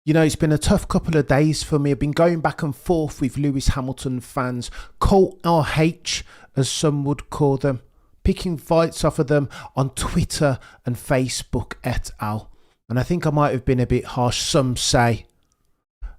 You know, it's been a tough couple of days for me. I've been going back and forth with Lewis Hamilton fans, cult RH as some would call them, picking fights off of them on Twitter and Facebook et al. And I think I might have been a bit harsh, some say.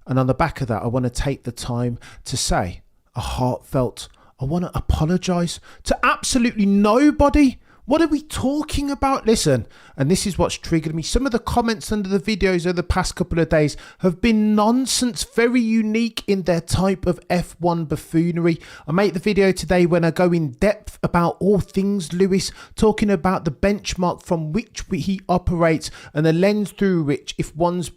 And on the back of that, I want to take the time to say a heartfelt, I want to apologise to absolutely nobody. What are we talking about? Listen, and this is what's triggered me. Some of the comments under the videos over the past couple of days have been nonsense, very unique in their type of F1 buffoonery. I make the video today when I go in depth about all things Lewis, talking about the benchmark from which he operates and the lens through which, if one's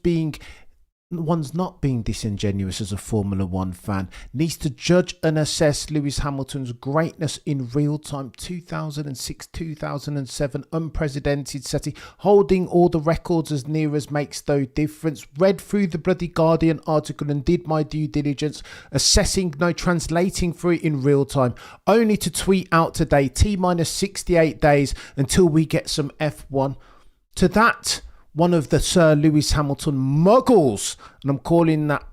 not being disingenuous as a Formula One fan, needs to judge and assess Lewis Hamilton's greatness in real time. 2006, 2007, unprecedented setting, holding all the records as near as makes no difference. Read through the bloody Guardian article and did my due diligence, assessing, no, translating for it in real time, only to tweet out today, T-minus 68 days until we get some F1. To that, one of the Sir Lewis Hamilton muggles, and I'm calling that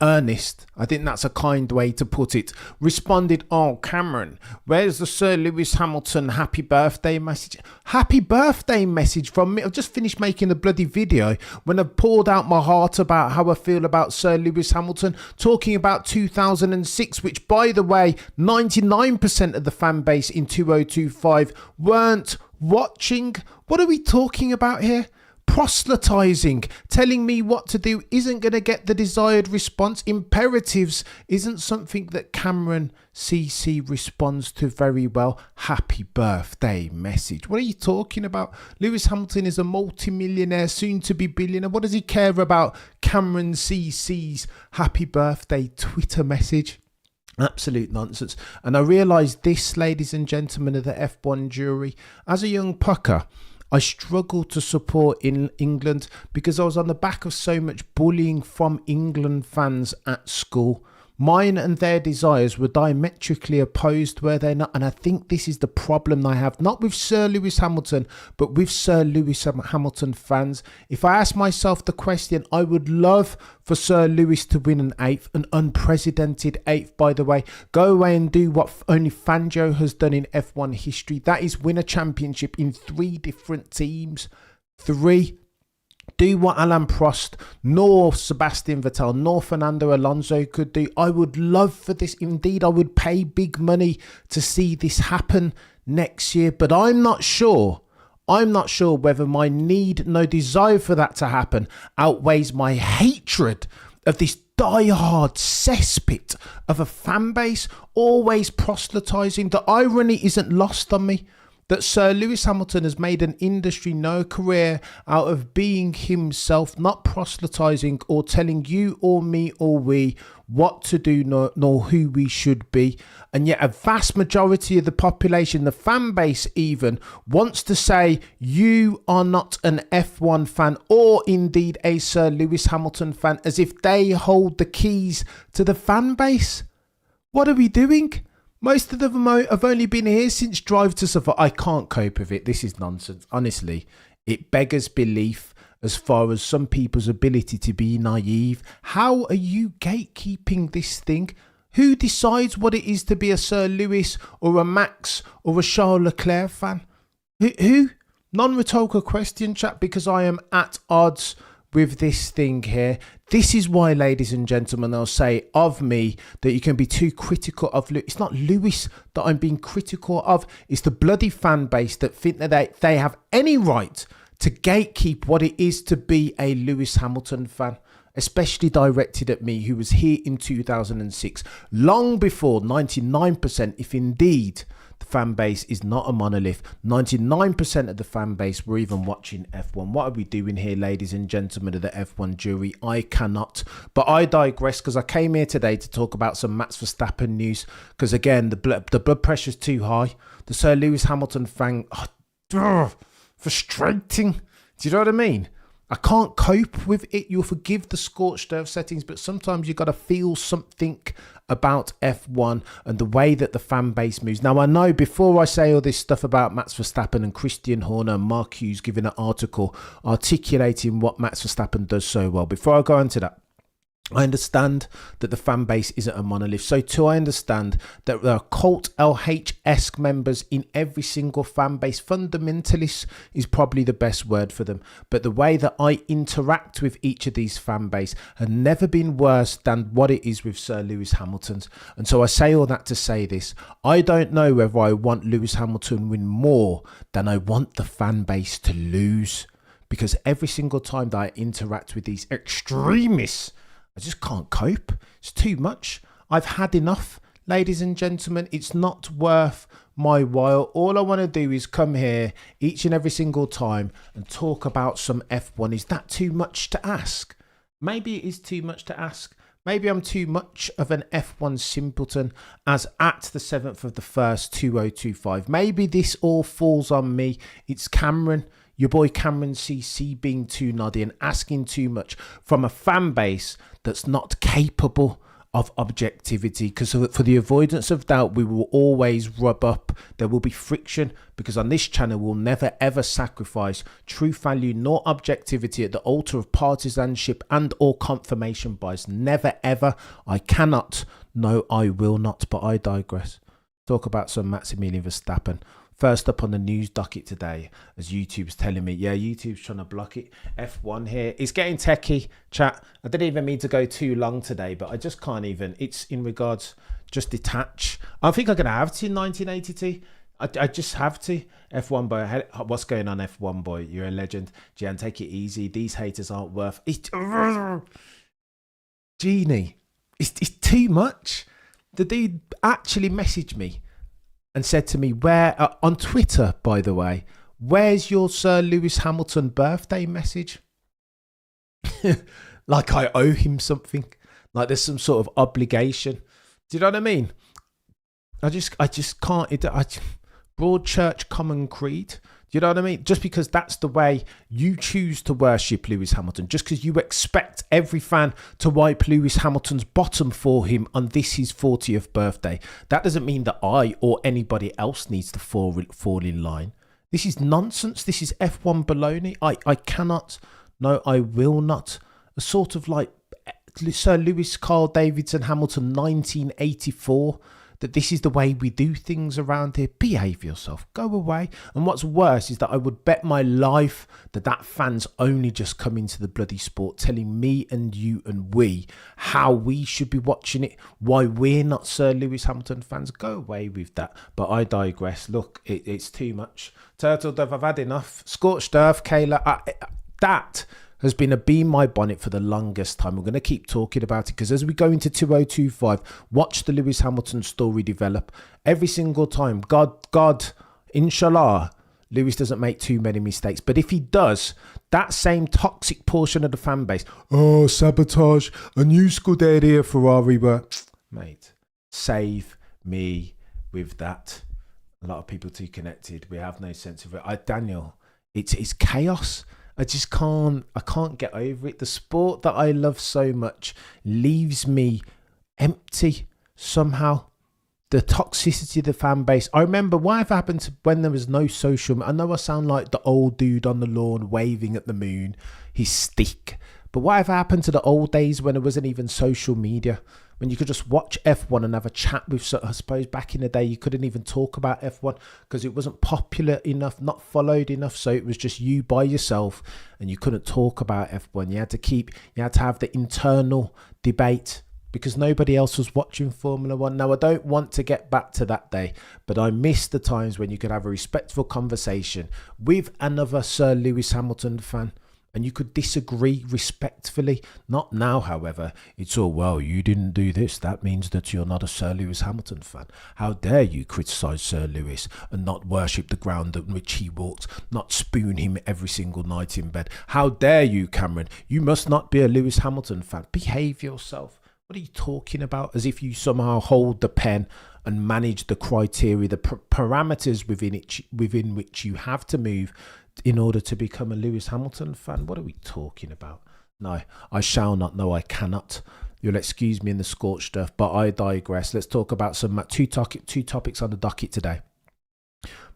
earnest, I think that's a kind way to put it, responded, "Oh, Cameron, where's the Sir Lewis Hamilton happy birthday message?" Happy birthday message from me. I've just finished making a bloody video when I poured out my heart about how I feel about Sir Lewis Hamilton, talking about 2006, which, by the way, 99% of the fan base in 2025 weren't watching. What are we talking about here? Proselytizing, telling me what to do isn't going to get the desired response. Imperatives isn't something that Cameron CC responds to very well. Happy birthday message. What are you talking about? Lewis Hamilton is a multi-millionaire, soon to be billionaire. What does he care about Cameron CC's happy birthday Twitter message? Absolute nonsense. And I realised this, ladies and gentlemen of the F1 jury, as a young pucker, I struggled to support in England because I was on the back of so much bullying from England fans at school. Mine and their desires were diametrically opposed, were they not? And I think this is the problem I have, not with Sir Lewis Hamilton, but with Sir Lewis Hamilton fans. If I ask myself the question, I would love for Sir Lewis to win an eighth, an unprecedented eighth, by the way. Go away and do what only Fangio has done in F1 history. That is win a championship in 3 different teams. 3. Do what Alain Prost, nor Sebastian Vettel, nor Fernando Alonso could do. I would love for this. Indeed, I would pay big money to see this happen next year. But I'm not sure whether my need, no desire for that to happen outweighs my hatred of this diehard cesspit of a fan base, always proselytizing. The irony isn't lost on me that Sir Lewis Hamilton has made an industry no career out of being himself, not proselytizing or telling you or me or we what to do nor who we should be. And yet a vast majority of the population, the fan base even, wants to say you are not an F1 fan or indeed a Sir Lewis Hamilton fan, as if they hold the keys to the fan base. What are we doing? Most of them have only been here since Drive to Survive. I can't cope with it. This is nonsense. Honestly, it beggars belief as far as some people's ability to be naive. How are you gatekeeping this thing? Who decides what it is to be a Sir Lewis or a Max or a Charles Leclerc fan? Who? Non-rhetorical question, chat, because I am at odds with this thing here. This is why, ladies and gentlemen, they'll say of me that you can be too critical of Lewis. It's not Lewis that I'm being critical of. It's the bloody fan base that think that they have any right to gatekeep what it is to be a Lewis Hamilton fan, especially directed at me, who was here in 2006, long before 99%, if indeed the fan base is not a monolith. 99% of the fan base were even watching F1. What are we doing here, ladies and gentlemen of the F1 jury? I cannot. But I digress, because I came here today to talk about some Max Verstappen news. Because again, the blood pressure's too high. The Sir Lewis Hamilton fan, frustrating. Do you know what I mean? I can't cope with it. You'll forgive the scorched earth settings, but sometimes you got to feel something about F1 and the way that the fan base moves. Now, I know before I say all this stuff about Max Verstappen and Christian Horner and Mark Hughes giving an article articulating what Max Verstappen does so well, before I go into that, I understand that the fan base isn't a monolith. So too, I understand that there are cult LH-esque members in every single fan base. Fundamentalists is probably the best word for them. But the way that I interact with each of these fan base has never been worse than what it is with Sir Lewis Hamilton's. And so I say all that to say this. I don't know whether I want Lewis Hamilton win more than I want the fan base to lose. Because every single time that I interact with these extremists, I just can't cope. It's too much. I've had enough, ladies and gentlemen. It's not worth my while. All I want to do is come here each and every single time and talk about some F1. Is that too much to ask? Maybe it is too much to ask. Maybe I'm too much of an F1 simpleton as at the 7th of the 1st, 2025. Maybe this all falls on me. It's Cameron. Your boy Cameron CC being too noddy and asking too much from a fan base that's not capable of objectivity. Because for the avoidance of doubt, we will always rub up. There will be friction because on this channel, we'll never ever sacrifice truth value nor objectivity at the altar of partisanship and or confirmation bias. Never ever. I cannot. No, I will not. But I digress. Talk about some Maximilian Verstappen. First up on the news docket today, as YouTube's telling me, yeah, YouTube's trying to block it. F1 here. It's getting techie, chat. I didn't even mean to go too long today, but I just can't even. It's in regards, just detach. I think I'm going to have to in 1982. I just have to. F1 boy, what's going on, F1 boy? You're a legend. Jan, take it easy. These haters aren't worth it. Genie, it's too much. The dude actually messaged me and said to me, where on Twitter, by the way, where's your Sir Lewis Hamilton birthday message? Like I owe him something, like there's some sort of obligation. Do you know what I mean? I just can't. Broad church common creed. Do you know what I mean? Just because that's the way you choose to worship Lewis Hamilton, just because you expect every fan to wipe Lewis Hamilton's bottom for him on this his 40th birthday, that doesn't mean that I or anybody else needs to fall in line. This is nonsense. This is F1 baloney. I cannot, no, I will not. A sort of like Sir Lewis Carl Davidson Hamilton 1984. That this is the way we do things around here. Behave yourself. Go away. And what's worse is that I would bet my life that fan's only just come into the bloody sport telling me and you and we how we should be watching it, why we're not Sir Lewis Hamilton fans. Go away with that. But I digress. Look, it's too much. Turtle Dove, I've had enough. Scorched Earth, Kayla. That has been a bee in my bonnet for the longest time. We're going to keep talking about it because as we go into 2025, watch the Lewis Hamilton story develop. Every single time, God, inshallah, Lewis doesn't make too many mistakes. But if he does, that same toxic portion of the fan base, oh, sabotage, a new Scuderia Ferrari, mate, save me with that. A lot of people too connected. We have no sense of it. Daniel, it's chaos. I can't get over it. The sport that I love so much leaves me empty somehow. The toxicity of the fan base. I remember what happened when there was no social. I know I sound like the old dude on the lawn waving at the moon, his stick. But what happened to the old days when there wasn't even social media? When you could just watch F1 and have a chat with, I suppose back in the day, you couldn't even talk about F1 because it wasn't popular enough, not followed enough. So it was just you by yourself and you couldn't talk about F1. You had to have the internal debate because nobody else was watching Formula One. Now, I don't want to get back to that day, but I miss the times when you could have a respectful conversation with another Sir Lewis Hamilton fan. And you could disagree respectfully. Not now, however. It's all, well, you didn't do this. That means that you're not a Sir Lewis Hamilton fan. How dare you criticise Sir Lewis and not worship the ground on which he walks, not spoon him every single night in bed. How dare you, Cameron? You must not be a Lewis Hamilton fan. Behave yourself. What are you talking about? As if you somehow hold the pen and manage the criteria, the parameters within which you have to move in order to become a Lewis Hamilton fan? What are we talking about? No, I shall not. No, I cannot. You'll excuse me in the scorched earth, but I digress. Let's talk about some two topics on the docket today,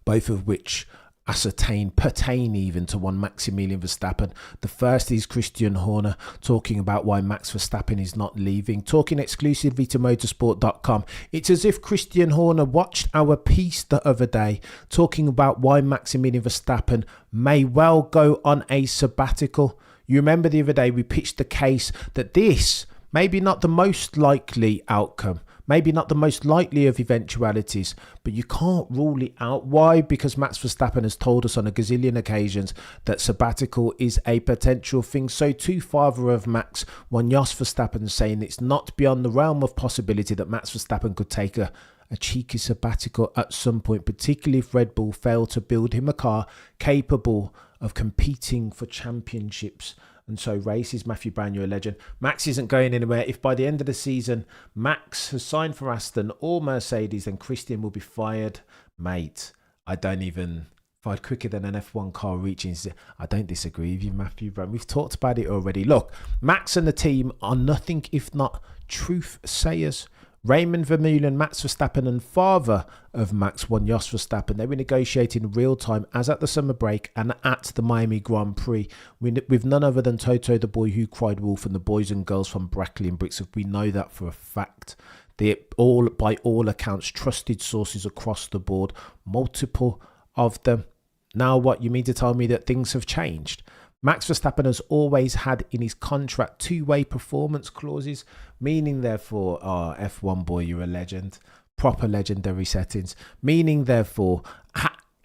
both of which pertain even to one Maximilian Verstappen. The first is Christian Horner talking about why Max Verstappen is not leaving, talking exclusively to motorsport.com. It's as if Christian Horner watched our piece the other day talking about why Maximilian Verstappen may well go on a sabbatical. You remember the other day we pitched the case that this maybe not the most likely outcome, maybe not the most likely of eventualities, but you can't rule it out. Why? Because Max Verstappen has told us on a gazillion occasions that sabbatical is a potential thing. So too, father of Max, one Jos Verstappen, saying it's not beyond the realm of possibility that Max Verstappen could take a cheeky sabbatical at some point, particularly if Red Bull fail to build him a car capable of competing for championships. And so races. Matthew Brown, you're a legend. Max isn't going anywhere. If by the end of the season Max has signed for Aston or Mercedes, then Christian will be fired. Mate, I don't even fired quicker than an F1 car reaching. I don't disagree with you, Matthew Brown. We've talked about it already. Look, Max and the team are nothing if not truth sayers. Raymond Vermeulen, Max Verstappen and father of Max, one Jos Verstappen, they were negotiating real time as at the summer break and at the Miami Grand Prix with none other than Toto, the boy who cried wolf, and the boys and girls from Brackley and Brixton. We know that for a fact. They're all, by all accounts, trusted sources across the board, multiple of them. Now what, you mean to tell me that things have changed? Max Verstappen has always had in his contract two-way performance clauses, meaning therefore, F1 boy, you're a legend, proper legendary settings, meaning therefore,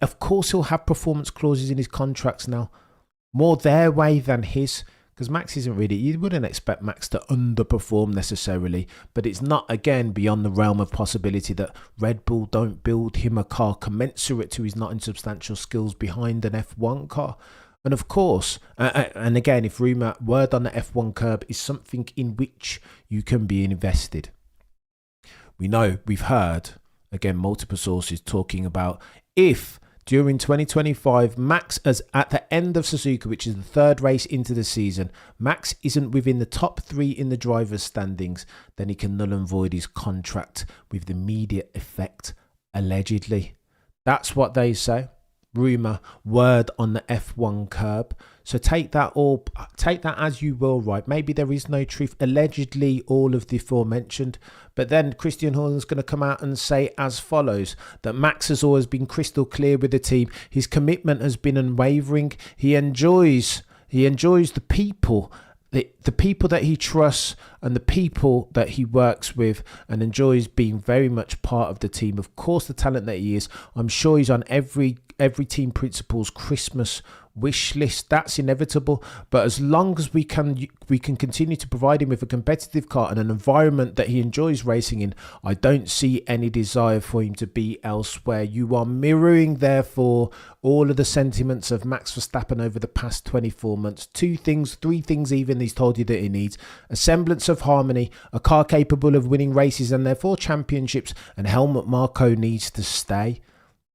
of course he'll have performance clauses in his contracts now, more their way than his, because Max isn't really, you wouldn't expect Max to underperform necessarily, but it's not, again, beyond the realm of possibility that Red Bull don't build him a car commensurate to his not insubstantial skills behind an F1 car. And of course, and again, if word on the F1 curb is something in which you can be invested. We know, we've heard, again, multiple sources talking about if during 2025, Max, as at the end of Suzuka, which is the third race into the season, Max isn't within the top 3 in the drivers' standings, then he can null and void his contract with immediate effect, allegedly. That's what they say. Rumour, word on the F1 curb. So take that as you will, right? Maybe there is no truth. Allegedly, all of the aforementioned. But then Christian Horner's going to come out and say as follows, that Max has always been crystal clear with the team. His commitment has been unwavering. He enjoys the people. The people that he trusts and the people that he works with, and enjoys being very much part of the team. Of course, the talent that he is, I'm sure he's on every team principal's Christmas wish list. That's inevitable. But as long as we can continue to provide him with a competitive car and an environment that he enjoys racing in, I don't see any desire for him to be elsewhere. You are mirroring, therefore, all of the sentiments of Max Verstappen over the past 24 months. 3 things even he's told you that he needs: a semblance of harmony, a car capable of winning races and therefore championships, and Helmut Marko needs to stay.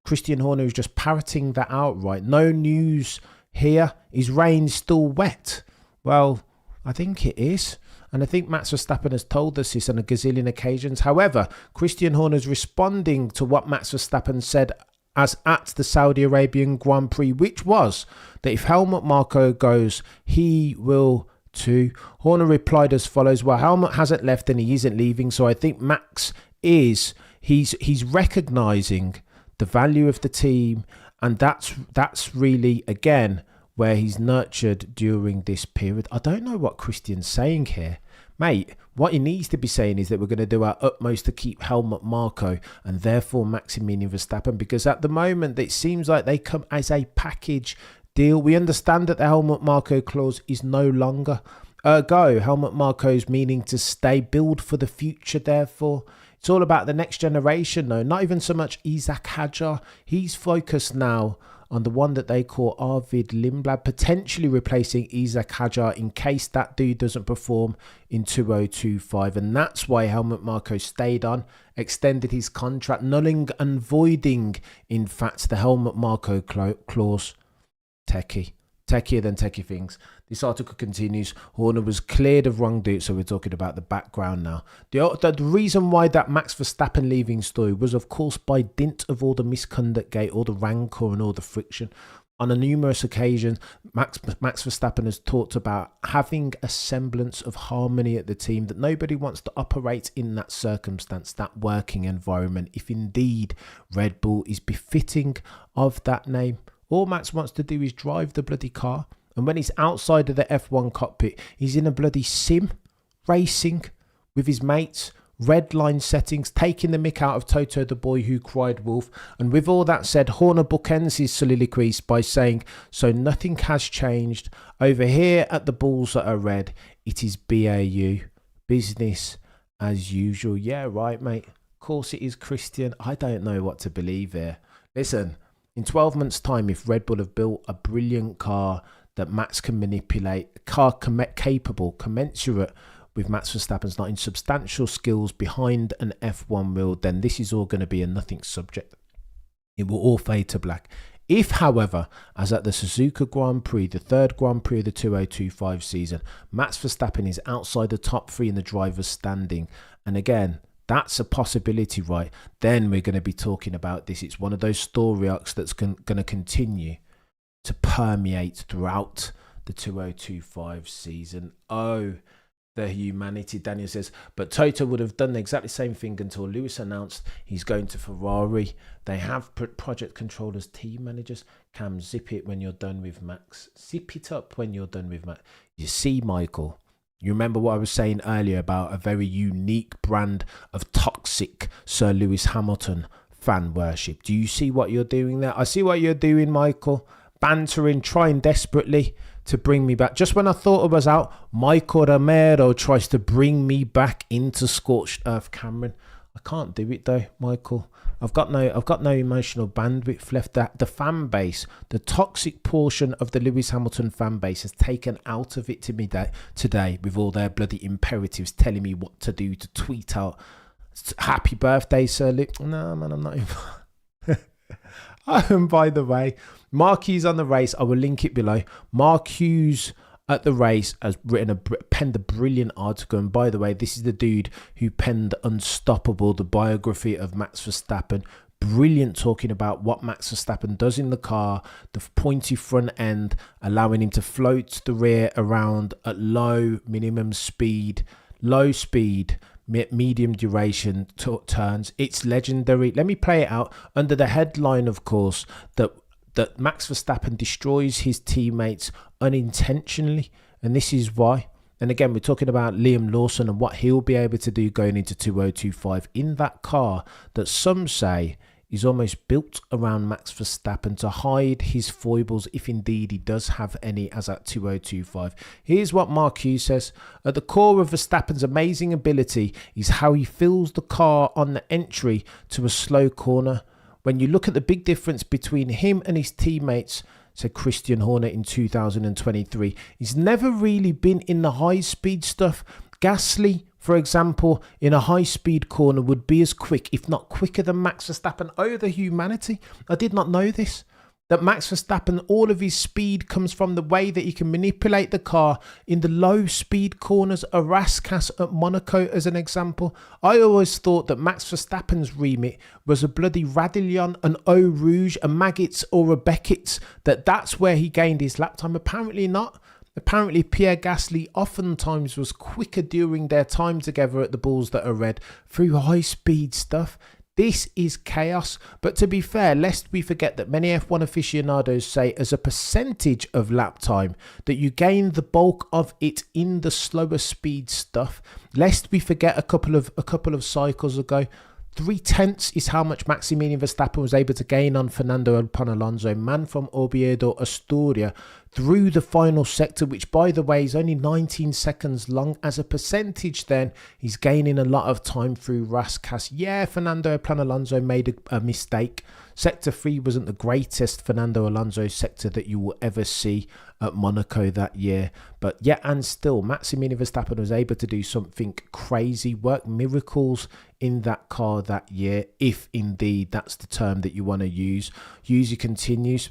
Christian Horner is just parroting that outright. No news here. Is rain still wet? Well, I think it is. And I think Max Verstappen has told us this on a gazillion occasions. However, Christian Horner is responding to what Max Verstappen said as at the Saudi Arabian Grand Prix, which was that if Helmut Marko goes, he will too. Horner replied as follows: well, Helmut hasn't left and he isn't leaving. So I think Max he's recognising the value of the team, and that's really, again, where he's nurtured during this period. I don't know what Christian's saying here. Mate, what he needs to be saying is that we're going to do our utmost to keep Helmut Marko and therefore Maximilian Verstappen, because at the moment it seems like they come as a package deal. We understand that the Helmut Marko clause is no longer. Ergo, Helmut Marko's meaning to stay, build for the future, therefore. It's all about the next generation, though. Not even so much Isaac Hadjar. He's focused now on the one that they call Arvid Lindblad, potentially replacing Isaac Hadjar in case that dude doesn't perform in 2025. And that's why Helmut Marko stayed on, extended his contract, nulling and voiding, in fact, the Helmut Marko clause. Techier than techie things. This article continues. Horner was cleared of wrongdoing, so we're talking about the background now. The reason why that Max Verstappen leaving story was, of course, by dint of all the misconduct gate, all the rancor and all the friction. On a numerous occasions, Max Verstappen has talked about having a semblance of harmony at the team, that nobody wants to operate in that circumstance, that working environment, if indeed Red Bull is befitting of that name. All Max wants to do is drive the bloody car. And when he's outside of the F1 cockpit, he's in a bloody sim, racing with his mates, red line settings, taking the mick out of Toto the boy who cried wolf. And with all that said, Horner bookends his soliloquies by saying, so nothing has changed. Over here at the balls that are red, it is BAU, business as usual. Yeah, right, mate. Of course it is, Christian. I don't know what to believe here. Listen. In 12 months' time, if Red Bull have built a brilliant car that Max can manipulate, a car capable, commensurate with Max Verstappen's not insubstantial skills behind an F1 wheel, then this is all going to be a nothing subject. It will all fade to black. If, however, as at the Suzuka Grand Prix, the third Grand Prix of the 2025 season, Max Verstappen is outside the top 3 in the driver's standing, and again, that's a possibility, right? Then we're going to be talking about this. It's one of those story arcs that's going to continue to permeate throughout the 2025 season. Oh, the humanity. Daniel says, but Toto would have done the exactly same thing until Lewis announced he's going to Ferrari. They have project controllers, team managers. Cam, zip it when you're done with Max. Zip it up when you're done with Max. You see, Michael, you remember what I was saying earlier about a very unique brand of toxic Sir Lewis Hamilton fan worship. Do you see what you're doing there? I see what you're doing, Michael. Bantering, trying desperately to bring me back. Just when I thought I was out, Michael Romero tries to bring me back into scorched earth, Cameron. I can't do it though, Michael. I've got no emotional bandwidth left. The fan base, the toxic portion of the Lewis Hamilton fan base has taken out of it to me today with all their bloody imperatives telling me what to do, to tweet out happy birthday, Sir Luke. No, man, I'm not even. And by the way, Mark Hughes on the race, I will link it below. Mark Hughes at the race has penned a brilliant article. And by the way, this is the dude who penned Unstoppable, the biography of Max Verstappen. Brilliant, talking about what Max Verstappen does in the car, the pointy front end, allowing him to float the rear around at low minimum speed, low speed, medium duration turns. It's legendary. Let me play it out under the headline, of course, that Max Verstappen destroys his teammates unintentionally, and this is why. And again, we're talking about Liam Lawson and what he'll be able to do going into 2025 in that car that some say is almost built around Max Verstappen to hide his foibles, if indeed he does have any, as at 2025. Here's what Mark Hughes says. At the core of Verstappen's amazing ability is how he fills the car on the entry to a slow corner. When you look at the big difference between him and his teammates, said Christian Horner in 2023, he's never really been in the high speed stuff. Gasly, for example, in a high speed corner would be as quick, if not quicker, than Max Verstappen. Oh, the humanity. I did not know this. That Max Verstappen, all of his speed comes from the way that he can manipulate the car in the low speed corners. A Rascasse at Monaco as an example. I always thought that Max Verstappen's remit was a bloody Radillon, an Eau Rouge, a Maggots or a Beckett's. That's where he gained his lap time. Apparently not. Apparently Pierre Gasly oftentimes was quicker during their time together at the balls that are red through high speed stuff. This is chaos. But to be fair, lest we forget that many F1 aficionados say as a percentage of lap time that you gain the bulk of it in the slower speed stuff. Lest we forget a couple of cycles ago, 0.3 is how much Maximilian Verstappen was able to gain on Fernando Alonso, man from Oviedo, Asturias, through the final sector, which by the way is only 19 seconds long. As a percentage then, he's gaining a lot of time through Rascasse. Yeah, Fernando Alonso made a mistake. Sector 3 wasn't the greatest Fernando Alonso sector that you will ever see at Monaco that year. But yeah, and still, Maximilian Verstappen was able to do something crazy, work miracles in that car that year, if indeed that's the term that you want to use. User continues.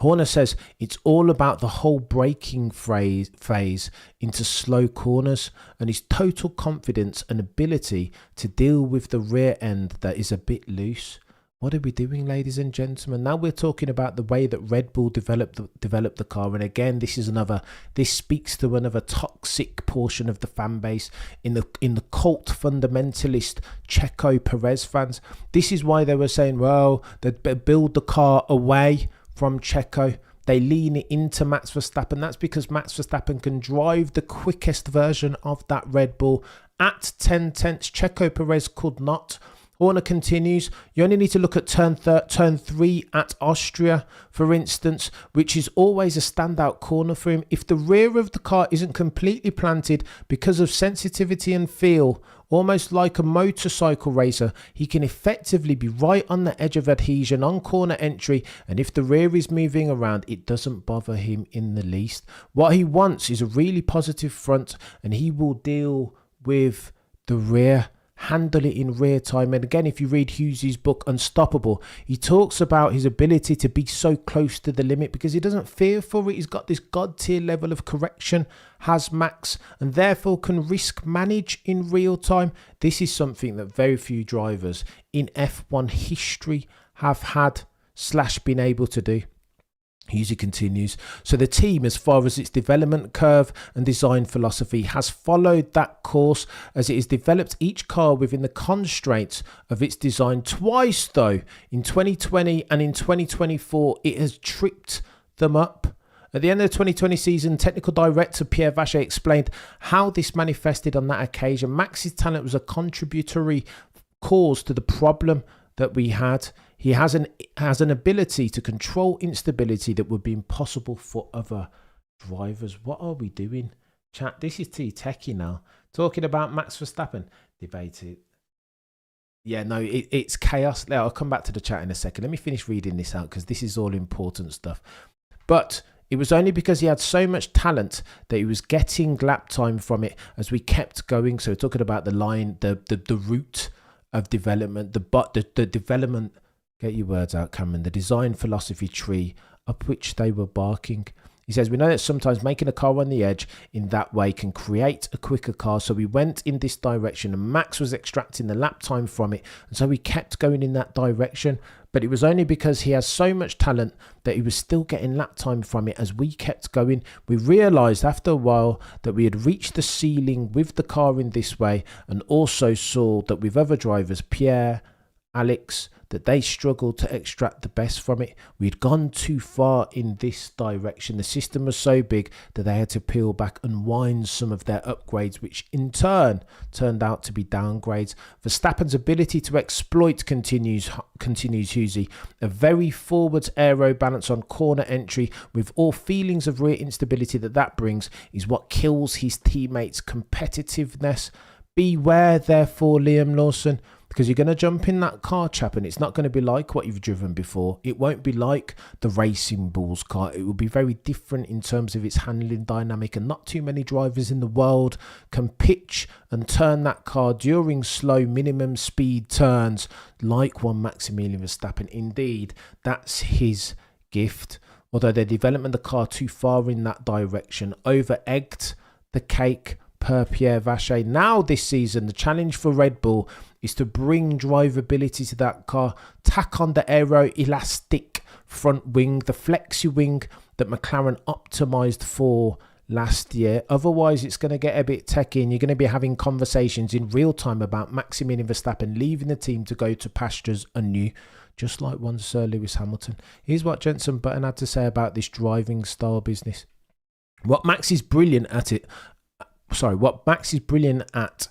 Horner says it's all about the whole braking phase into slow corners and his total confidence and ability to deal with the rear end that is a bit loose. What are we doing, ladies and gentlemen? Now we're talking about the way that Red Bull developed the car. And again, this speaks to another toxic portion of the fan base in the cult fundamentalist Checo Perez fans. This is why they were saying, well, they build the car away from Checo. They lean it into Max Verstappen. That's because Max Verstappen can drive the quickest version of that Red Bull at 10 tenths. Checo Perez could not. Horner continues, you only need to look at turn 3 at Austria, for instance, which is always a standout corner for him. If the rear of the car isn't completely planted because of sensitivity and feel, almost like a motorcycle racer, he can effectively be right on the edge of adhesion on corner entry, and if the rear is moving around, it doesn't bother him in the least. What he wants is a really positive front, and he will deal with the rear, handle it in rear time. And again, if you read Hughes' book Unstoppable, he talks about his ability to be so close to the limit because he doesn't fear for it. He's got this god tier level of correction, has Max, and therefore can risk manage in real time. This is something that very few drivers in F1 history have had / been able to do. Hughes continues, so the team, as far as its development curve and design philosophy, has followed that course as it has developed each car within the constraints of its design. Twice, though, in 2020 and in 2024, it has tripped them up. At the end of the 2020 season, technical director Pierre Vacher explained how this manifested on that occasion. Max's talent was a contributory cause to the problem that we had. He has an ability to control instability that would be impossible for other drivers. What are we doing, chat? This is too techie now. Talking about Max Verstappen. Debate it. Yeah, no, it's chaos. I'll come back to the chat in a second. Let me finish reading this out because this is all important stuff. But it was only because he had so much talent that he was getting lap time from it as we kept going. So we're talking about the line, the route of development, the development. Get your words out, Cameron. The design philosophy tree up which they were barking. He says, we know that sometimes making a car on the edge in that way can create a quicker car. So we went in this direction and Max was extracting the lap time from it. And so we kept going in that direction. But it was only because he has so much talent that he was still getting lap time from it as we kept going. We realised after a while that we had reached the ceiling with the car in this way, and also saw that with other drivers, Pierre, Alex, that they struggled to extract the best from it. We had gone too far in this direction. The system was so big that they had to peel back and wind some of their upgrades, which in turn turned out to be downgrades. Verstappen's ability to exploit continues Husey. A very forwards aero balance on corner entry with all feelings of rear instability that brings is what kills his teammates' competitiveness. Beware, therefore, Liam Lawson, because you're going to jump in that car, chap, and it's not going to be like what you've driven before. It won't be like the Racing Bulls car. It will be very different in terms of its handling dynamic, and not too many drivers in the world can pitch and turn that car during slow minimum speed turns like one Maximilian Verstappen. Indeed, that's his gift. Although the development of the car too far in that direction over-egged the cake per Pierre Vacher. Now this season, the challenge for Red Bull is to bring drivability to that car, tack on the aero-elastic front wing, the flexi wing that McLaren optimised for last year. Otherwise, it's going to get a bit techy, and you're going to be having conversations in real time about Maximilian Verstappen leaving the team to go to pastures anew, just like one Sir Lewis Hamilton. Here's what Jenson Button had to say about this driving style business. What Max is brilliant at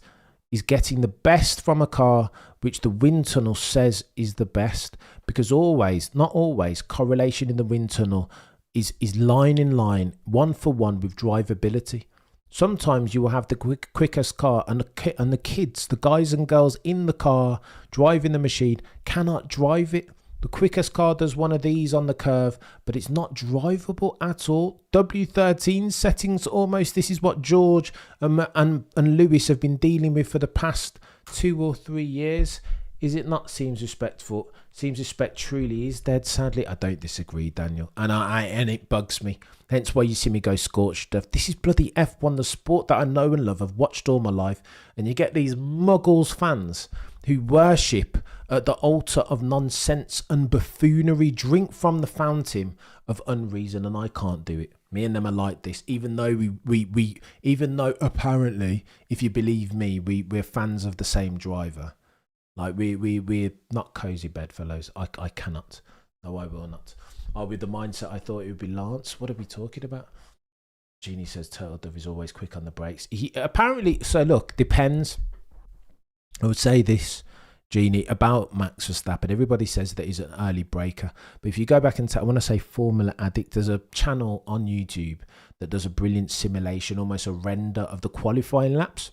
is getting the best from a car which the wind tunnel says is the best, because not always, correlation in the wind tunnel is line in line, one for one with drivability. Sometimes you will have the quickest car and the kids, the guys and girls in the car driving the machine cannot drive it. The quickest car does one of these on the curve, but it's not drivable at all. W13 settings almost. This is what George and Lewis have been dealing with for the past 2 or 3 years. Is it not? Seems respectful. Seems respect truly is dead. Sadly, I don't disagree, Daniel, and it bugs me. Hence why you see me go scorched stuff. This is bloody F1, the sport that I know and love. I've watched all my life, and you get these muggles fans who worship at the altar of nonsense and buffoonery, drink from the fountain of unreason, and I can't do it. Me and them are like this, even though even though apparently, if you believe me, we're fans of the same driver. Like we're not cozy bedfellows. I cannot. No, I will not. With the mindset I thought it would be Lance. What are we talking about? Jeannie says Turtle Dove is always quick on the brakes. He apparently. So look, depends. I would say this, Jeannie, about Max Verstappen. Everybody says that he's an early breaker, but if you go back and I want to say Formula Addict, there's a channel on YouTube that does a brilliant simulation, almost a render of the qualifying laps.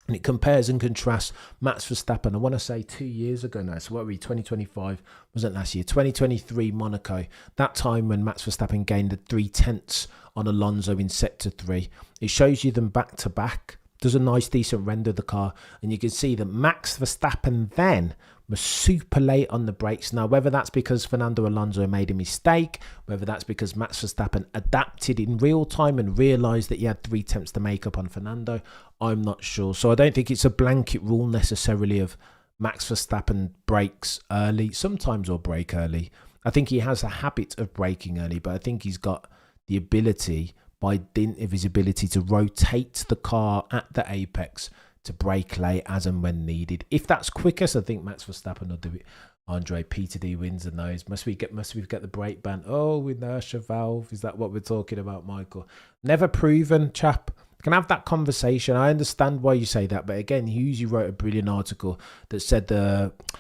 And it compares and contrasts Max Verstappen, I want to say 2 years ago now. So what were we, 2025? Wasn't last year. 2023 Monaco. That time when Max Verstappen gained the 3/10 on Alonso in sector 3. It shows you them back to back. Does a nice decent render of the car. And you can see that Max Verstappen then was super late on the brakes. Now, whether that's because Fernando Alonso made a mistake, whether that's because Max Verstappen adapted in real time and realised that he had 3 attempts to make up on Fernando, I'm not sure. So I don't think it's a blanket rule necessarily of Max Verstappen brakes early. Sometimes he'll brake early. I think he has a habit of braking early, but I think he's got the ability, by dint of his ability to rotate the car at the apex, to brake late as and when needed. If that's quickest, I think Max Verstappen will do it. Andre, Peter D wins and those. Must we get the brake ban? Oh, inertia valve. Is that what we're talking about, Michael? Never proven, chap. Can have that conversation. I understand why you say that, but again, Hughes, you wrote a brilliant article that said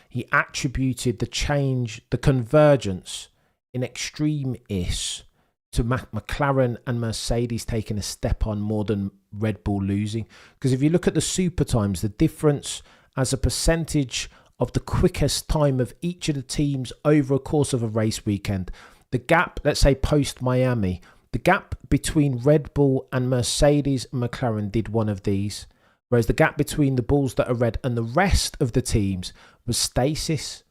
he attributed the convergence in extreme-ish to McLaren and Mercedes taking a step on more than Red Bull losing. Because if you look at the super times, the difference as a percentage of the quickest time of each of the teams over a course of a race weekend, the gap, let's say post Miami, the gap between Red Bull and Mercedes and McLaren did one of these, whereas the gap between the Bulls that are red and the rest of the teams was stasis.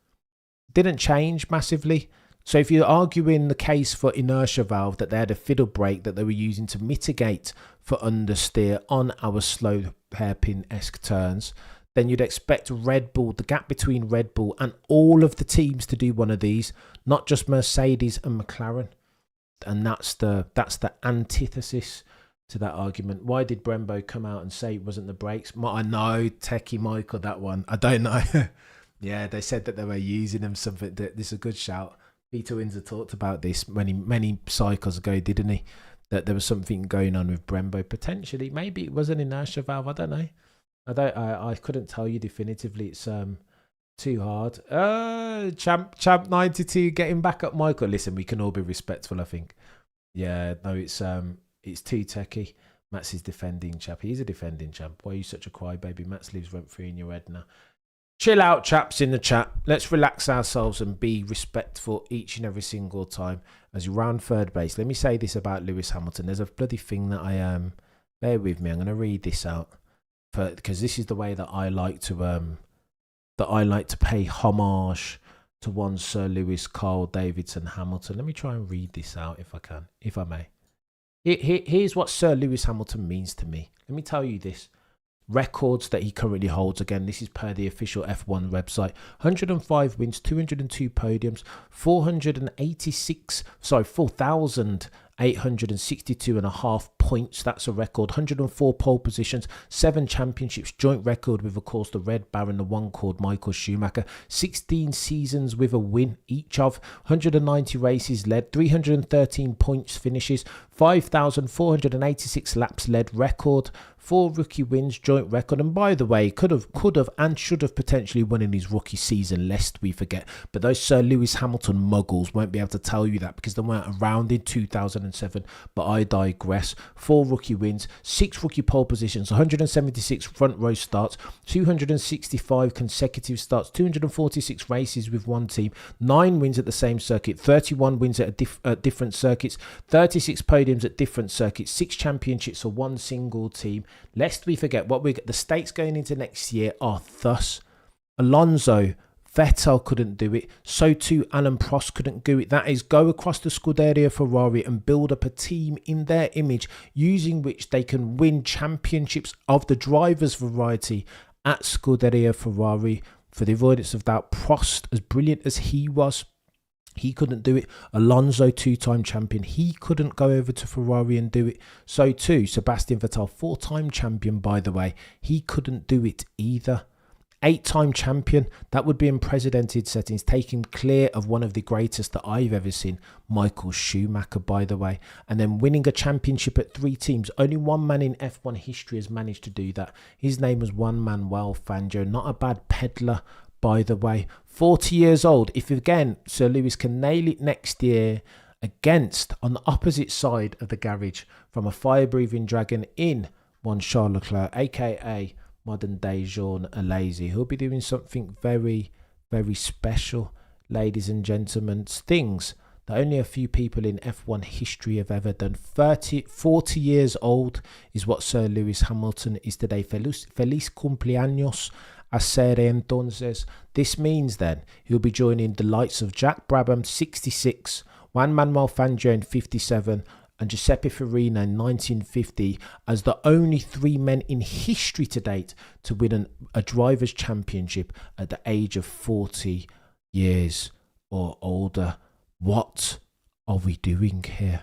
Didn't change massively. So if you're arguing the case for inertia valve, that they had a fiddle brake that they were using to mitigate for understeer on our slow hairpin-esque turns, then you'd expect Red Bull, the gap between Red Bull and all of the teams, to do one of these, not just Mercedes and McLaren. And that's the antithesis to that argument. Why did Brembo come out and say it wasn't the brakes? I know, Techie Michael, that one. I don't know. Yeah, they said that they were using them something. This is a good shout. Peter Windsor talked about this many cycles ago, didn't he? That there was something going on with Brembo potentially. Maybe it was an inertia valve. I don't know. I couldn't tell you definitively. It's too hard. Champ 92 getting back up, Michael. Listen, we can all be respectful, I think. Yeah, no, it's too techie. Matt's is defending champ. He's a defending champ. Why are you such a crybaby? Matt lives rent free in your head now. Chill out, chaps, in the chat. Let's relax ourselves and be respectful each and every single time as you round third base. Let me say this about Lewis Hamilton. There's a bloody thing that bear with me. I'm going to read this out because this is the way that I like to pay homage to one Sir Lewis Carl Davidson Hamilton. Let me try and read this out if I can, if I may. Here's what Sir Lewis Hamilton means to me. Let me tell you this. Records that he currently holds. Again, this is per the official F1 website. 105 wins, 202 podiums, 4,862.5 points. That's a record. 104 pole positions, 7 championships, joint record with, of course, the Red Baron, the one called Michael Schumacher. 16 seasons with a win each of. 190 races led, 313 points finishes, 5,486 laps led, record. 4 rookie wins, joint record. And by the way, could have and should have potentially won in his rookie season, lest we forget. But those Sir Lewis Hamilton muggles won't be able to tell you that because they weren't around in 2007. But I digress. 4 rookie wins, 6 rookie pole positions, 176 front row starts, 265 consecutive starts, 246 races with one team, 9 wins at the same circuit, 31 wins at different circuits, 36 podiums at different circuits, 6 championships for one single team. Lest we forget, the stakes going into next year are thus: Alonso, Vettel couldn't do it. So too Alan Prost couldn't do it. That is, go across the Scuderia Ferrari and build up a team in their image, using which they can win championships of the drivers' variety at Scuderia Ferrari. For the avoidance of doubt, Prost, as brilliant as he was, he couldn't do it. Alonso, two-time champion, he couldn't go over to Ferrari and do it. So too Sebastian Vettel, four-time champion, by the way, he couldn't do it either. 8-time champion, that would be in precedented settings, taking clear of one of the greatest that I've ever seen, Michael Schumacher, by the way. And then winning a championship at 3 teams. Only one man in F1 history has managed to do that. His name was Juan Manuel Fangio. Not a bad peddler, by the way. 40 years old. If again Sir Lewis can nail it next year against, on the opposite side of the garage, from a fire-breathing dragon in one Charles Leclerc, aka modern day Jean Alesi, he'll be doing something very, very special, ladies and gentlemen. Things that only a few people in F1 history have ever done. 40 years old is what Sir Lewis Hamilton is today. Feliz cumpleaños a ser entonces. This means then he'll be joining the likes of Jack Brabham, 66, Juan Manuel Fangio in 57, and Giuseppe Farina in 1950 as the only 3 men in history to date to win a driver's championship at the age of 40 years or older. What are we doing here?